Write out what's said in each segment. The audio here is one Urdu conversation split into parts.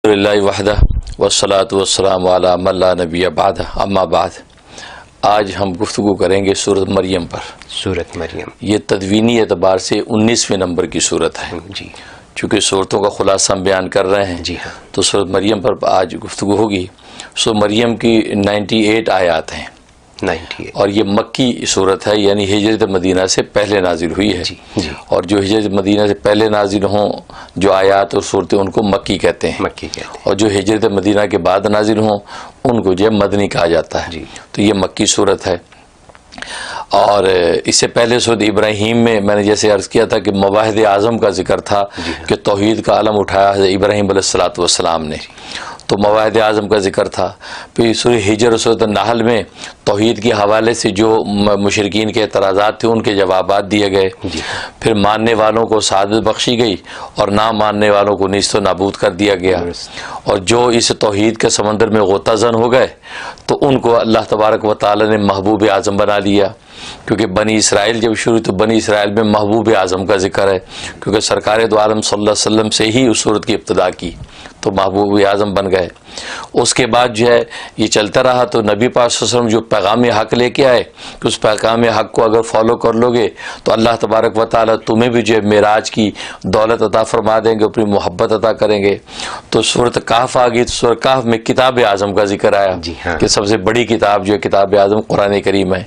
اللہ وحدہ والصلاۃ والسلام علی من لا نبی بعدہ اما بعد۔ آج ہم گفتگو کریں گے سورۃ مریم پر۔ سورۃ مریم یہ تدوینی اعتبار سے 19ویں نمبر کی سورت ہے جی، چونکہ صورتوں کا خلاصہ ہم بیان کر رہے ہیں جی ہاں، تو سورۃ مریم پر آج گفتگو ہوگی۔ سورۃ مریم کی 98 آیات ہیں 98 اور یہ مکی صورت ہے، یعنی ہجرت مدینہ سے پہلے نازل ہوئی ہے۔ جی جی، اور جو ہجرت مدینہ سے پہلے نازل ہوں جو آیات اور صورتیں ان کو مکی کہتے ہیں، مکی کہتے ہیں اور جو ہجرت مدینہ کے بعد نازل ہوں ان کو جو ہے مدنی کہا جاتا ہے۔ جی، تو یہ مکی صورت ہے۔ اور اس سے پہلے سورۃ ابراہیم میں نے جیسے عرض کیا تھا کہ مواحد اعظم کا ذکر تھا کہ توحید کا علم اٹھایا حضرت ابراہیم علیہ الصلوۃ والسلام نے، تو مواحد اعظم کا ذکر تھا۔ پھر سورۃ ہجر اور سورۃ النحل میں توحید کے حوالے سے جو مشرکین کے اعتراضات تھے ان کے جوابات دیے گئے۔ پھر ماننے والوں کو سعادت بخشی گئی اور نہ ماننے والوں کو نیست و نابود کر دیا گیا، اور جو اس توحید کے سمندر میں غوطہ زن ہو گئے تو ان کو اللہ تبارک و تعالی نے محبوب اعظم بنا لیا، کیونکہ بنی اسرائیل جب شروع تو بنی اسرائیل میں محبوب اعظم کا ذکر ہے، کیونکہ سرکار دو عالم صلی اللہ علیہ وسلم سے ہی اس صورت کی ابتدا کی تو محبوب اعظم بن گئے۔ اس کے بعد جو ہے یہ چلتا رہا تو نبی پاک صلی اللہ علیہ وسلم جو پیغام حق لے کے آئے کہ اس پیغام حق کو اگر فالو کر لو گے تو اللہ تبارک و تعالیٰ تمہیں بھی جو ہے معراج کی دولت عطا فرما دیں گے، اپنی محبت عطا کریں گے۔ تو سورۃ کہف آ گئی تو سورۃ کہف میں کتاب اعظم کا ذکر آیا کہ سب سے بڑی کتاب جو ہے کتاب اعظم قرآن کریم ہے،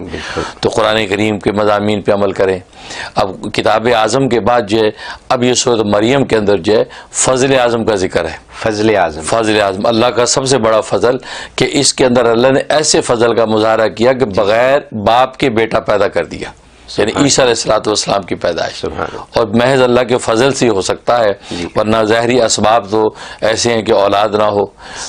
تو قرآن کریم کے مضامین پہ عمل کریں۔ اب کتاب اعظم کے بعد جو ہے اب یہ سورۃ مریم کے اندر جو ہے فضل اعظم کا ذکر ہے۔ فضل اعظم، فضل اعظم اللہ کا سب سے بڑا فضل کہ اس کے اندر اللہ نے ایسے فضل کا مظاہرہ کیا کہ بغیر باپ کے بیٹا پیدا کر دیا، یعنی عیسیٰ علیہ الصلوۃ والسلام کی پیدائش، اور محض اللہ کے فضل سے ہو سکتا ہے، ورنہ ظاہری اسباب تو ایسے ہیں کہ اولاد نہ ہو۔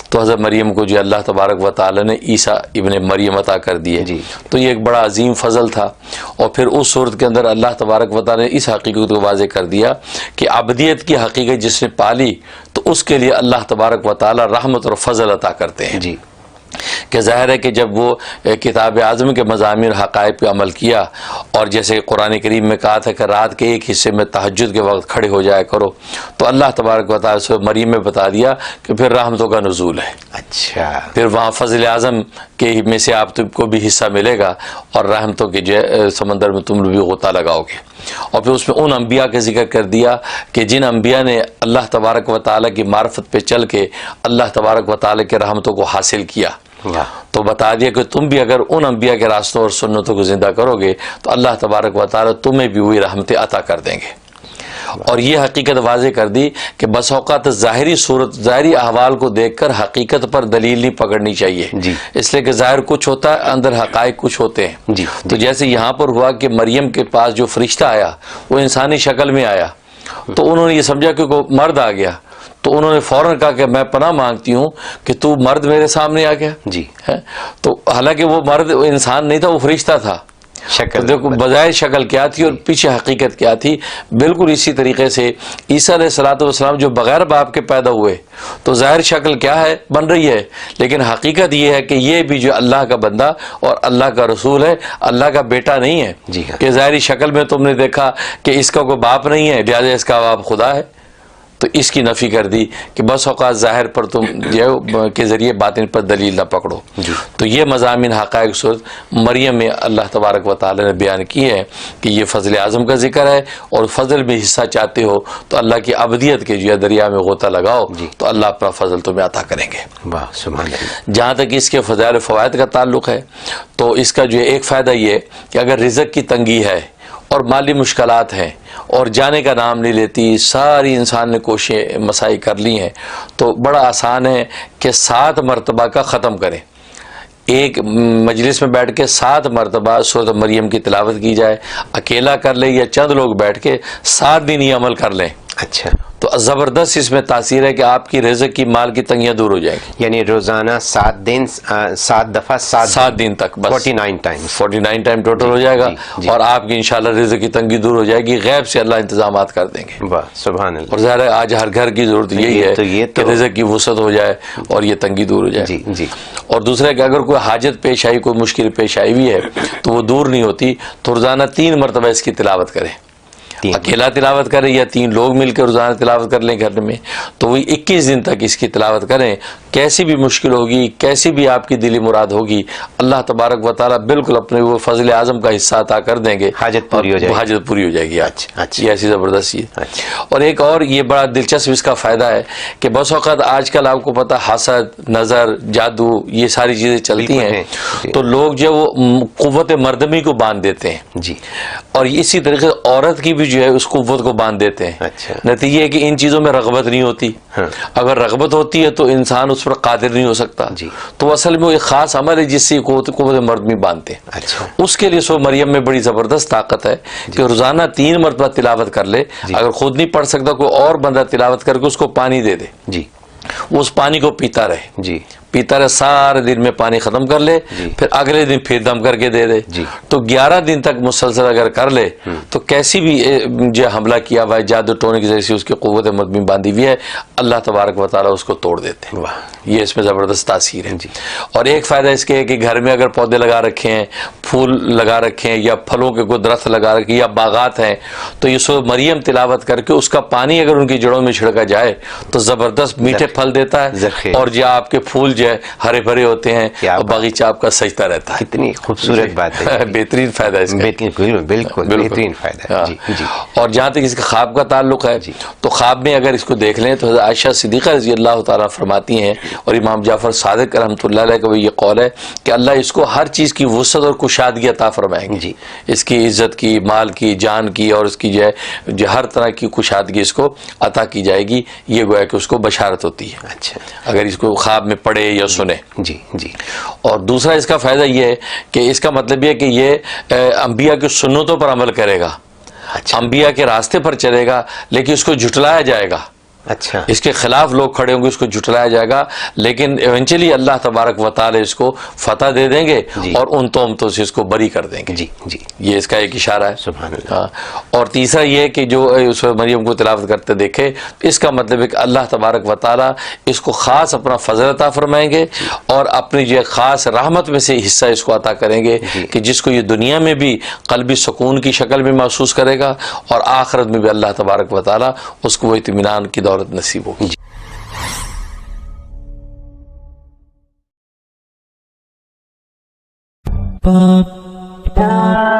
تو حضرت مریم کو جو اللہ تبارک و تعالی نے عیسیٰ ابن مریم عطا کر دیے، تو یہ ایک بڑا عظیم فضل تھا۔ اور پھر اس صورت کے اندر اللہ تبارک و تعالی نے اس حقیقت کو واضح کر دیا کہ عبدیت کی حقیقت جس نے پالی تو اس کے لیے اللہ تبارک و تعالی رحمت اور فضل عطا کرتے ہیں۔ جی، کہ ظاہر ہے کہ جب وہ کتاب اعظم کے مضامین حقائق پہ عمل کیا، اور جیسے قرآن کریم میں کہا تھا کہ رات کے ایک حصے میں تہجد کے وقت کھڑے ہو جایا کرو، تو اللہ تبارک و تعالیٰ سے مریم میں بتا دیا کہ پھر رحمتوں کا نزول ہے۔ اچھا، پھر وہاں فضل اعظم کے میں سے آپ کو بھی حصہ ملے گا اور رحمتوں کے سمندر میں تم بھی غوطہ لگاؤ گے۔ اور پھر اس میں ان انبیاء کا ذکر کر دیا کہ جن انبیاء نے اللہ تبارک و تعالیٰ کی معرفت پہ چل کے اللہ تبارک و تعالیٰ کے رحمتوں کو حاصل کیا، تو بتا دیا کہ تم بھی اگر ان انبیاء کے راستوں اور سنتوں کو زندہ کرو گے تو اللہ تبارک و تعالیٰ تمہیں بھی وہی رحمتیں عطا کر دیں گے۔ اور یہ حقیقت واضح کر دی کہ بس اوقات ظاہری صورت ظاہری احوال کو دیکھ کر حقیقت پر دلیل نہیں پکڑنی چاہیے، اس لیے کہ ظاہر کچھ ہوتا ہے اندر حقائق کچھ ہوتے ہیں۔ تو جیسے یہاں پر ہوا کہ مریم کے پاس جو فرشتہ آیا وہ انسانی شکل میں آیا، تو انہوں نے یہ سمجھا کہ کوئی مرد آ گیا، تو انہوں نے فوراً کہا کہ میں پناہ مانگتی ہوں کہ تو مرد میرے سامنے آ گیا۔ جی، تو حالانکہ وہ مرد انسان نہیں تھا، وہ فرشتہ تھا۔ شکل دیکھو بظاہر شکل کیا تھی اور پیچھے حقیقت کیا تھی۔ بالکل اسی طریقے سے عیسیٰ علیہ الصلوۃ والسلام جو بغیر باپ کے پیدا ہوئے تو ظاہر شکل کیا ہے بن رہی ہے، لیکن حقیقت یہ ہے کہ یہ بھی جو اللہ کا بندہ اور اللہ کا رسول ہے، اللہ کا بیٹا نہیں ہے کہ ظاہری شکل میں تم نے دیکھا کہ اس کا کوئی باپ نہیں ہے لہٰذا اس کا باپ خدا ہے، تو اس کی نفی کر دی کہ بس اوقات ظاہر پر تم جو کے ذریعے باطن پر دلیل نہ پکڑو۔ تو یہ مضامین حقائق صورت مریم میں اللہ تبارک و تعالی نے بیان کی ہے کہ یہ فضل اعظم کا ذکر ہے، اور فضل میں حصہ چاہتے ہو تو اللہ کی عبدیت کے جو دریا میں غوطہ لگاؤ تو اللہ اپنا فضل تمہیں عطا کریں گے۔ واہ سبحان اللہ۔ جہاں تک اس کے فضائل فوائد کا تعلق ہے تو اس کا جو ایک فائدہ یہ کہ اگر رزق کی تنگی ہے اور مالی مشکلات ہیں اور جانے کا نام نہیں لیتی، ساری انسان نے کوششیں مساعی کر لی ہیں، تو بڑا آسان ہے کہ 7 مرتبہ کا ختم کریں، ایک مجلس میں بیٹھ کے 7 مرتبہ سورۃ مریم کی تلاوت کی جائے، اکیلا کر لیں یا چند لوگ بیٹھ کے 7 دن یہ عمل کر لیں، اچھا تو زبردست اس میں تاثیر ہے کہ آپ کی رزق کی مال کی تنگیاں دور ہو جائیں گی۔ یعنی روزانہ 7 دن 7 دفعہ 7 دن تک بس 49 ٹائمز 49 ٹائم ٹوٹل ہو جائے گا، اور آپ کی انشاءاللہ رزق کی تنگی دور ہو جائے گی، غیب سے اللہ انتظامات کر دیں گے۔ واہ سبحان اللہ۔ اور ظاہر ہے آج ہر گھر کی ضرورت یہی ہے کہ رزق کی وسعت ہو جائے اور یہ تنگی دور ہو جائے۔ جی، اور دوسرا کہ اگر کوئی حاجت پیش آئی، کوئی مشکل پیش آئی ہوئی ہے تو وہ دور نہیں ہوتی، تو روزانہ 3 مرتبہ اس کی تلاوت کریں۔ اکیلا تلاوت کرے یا 3 لوگ مل کر روزانہ تلاوت کر لیں گھر میں، تو وہی 21 دن تک اس کی تلاوت کریں. کیسی بھی مشکل ہوگی، کیسی بھی آپ کی دلی مراد ہوگی، اللہ تبارک و تعالیٰ بالکل اپنے وہ فضل اعظم کا حصہ عطا کر دیں گے، حاجت پوری ہو جائے گی. حاجت پوری ہو جائے گی. اچھا. یہ ایسی زبردست چیز. اور ایک اور یہ بڑا دلچسپ اس کا فائدہ ہے کہ بس اوقات آج کل آپ کو پتا حسد، نظر، جادو، یہ ساری چیزیں چلتی ہیں، تو لوگ جو وہ قوت مردمی کو باندھ دیتے ہیں جی، اور اسی طریقے سے عورت کی بھی جو ہے اس قوت کو باندھ دیتے ہیں. اچھا. نتیجہ ہے کہ ان چیزوں میں رغبت نہیں ہوتی. اگر رغبت ہوتی ہے تو انسان اس پر قادر نہیں ہو سکتا. جی. تو اصل میں وہ ایک خاص عمل ہے جس سے قوت مردمی باندھتے ہیں. اچھا. اس کے لیے سو مریم میں بڑی زبردست طاقت ہے کہ روزانہ 3 مرتبہ تلاوت کر لے. اگر خود نہیں پڑھ سکتا کوئی اور بندہ تلاوت کر کے اس کو پانی دے دے، جی، وہ اس پانی کو پیتا رہے. جی، پیتا رہے، سارے دن میں پانی ختم کر لے، پھر اگلے دن پھر دم کر کے دے دے. تو 11 دن تک مسلسل اگر کر لے تو کیسی بھی جو حملہ کیا ہوا ہے جادو ٹونے کی ذریعے سے اس کی قوت مردمی باندھی ہوئی ہے، اللہ تبارک و تعالیٰ اس کو توڑ دیتے ہیں. یہ اس میں زبردست تاثیر ہے. اور ایک فائدہ اس کے ہے کہ گھر میں اگر پودے لگا رکھے ہیں، پھول لگا رکھے ہیں یا پھلوں کے کوئی درخت لگا رکھے یا باغات ہیں، تو یہ سو مریم تلاوت کر کے اس کا پانی اگر ان کی جڑوں میں چھڑکا جائے تو زبردست میٹھے پھل دیتا ہے. اور جو آپ کے پھول جو ہے ہرے بھرے ہوتے ہیں اور باغیچہ آپ کا سجتا رہتا ہے. کتنی خوبصورت بات ہے. بہترین فائدہ ہے اس کا. بالکل بہترین فائدہ ہے. جی. اور جہاں تک اس کا خواب کا تعلق ہے تو خواب میں اگر اس کو دیکھ لیں تو حضرت عائشہ صدیقہ رضی اللہ تعالیٰ فرماتی ہیں اور امام جعفر صادق رحمۃ اللہ علیہ کا بھی یہ قول ہے کہ اللہ اس کو ہر چیز کی وسعت اور کشادگی عطا فرمائیں گے. جی. اس کی عزت کی، مال کی، جان کی اور اس کی جو ہر طرح کی کشادگی اس کو عطا کی جائے گی. یہ گویا کہ اس کو بشارت ہوتی ہے. اچھا. اگر اس کو خواب میں پڑھے یا سنے. جی. جی. اور دوسرا اس کا فائدہ یہ ہے کہ اس کا مطلب یہ ہے کہ یہ انبیاء کی سنتوں پر عمل کرے گا. اچھا. انبیاء کے راستے پر چلے گا لیکن اس کو جھٹلایا جائے گا. اچھا. اس کے خلاف لوگ کھڑے ہوں گے، اس کو جھٹلایا جائے گا، لیکن ایونچولی اللہ تبارک و تعالی اس کو فتح دے دیں گے اور ان تہمتوں سے اس کو بری کر دیں گے. جی. جی. یہ اس کا ایک اشارہ ہے. سبحان اللہ. اور تیسرا یہ کہ جو اس مریم کو تلاوت کرتے دیکھے، اس کا مطلب ہے کہ اللہ تبارک و تعالی اس کو خاص اپنا فضل عطا فرمائیں گے اور اپنی جو خاص رحمت میں سے حصہ اس کو عطا کریں گے کہ جس کو یہ دنیا میں بھی قلبی سکون کی شکل میں محسوس کرے گا اور آخرت میں بھی اللہ تبارک و تعالی اس کو وہ اطمینان کی دولت نصیب ہوگی. Ba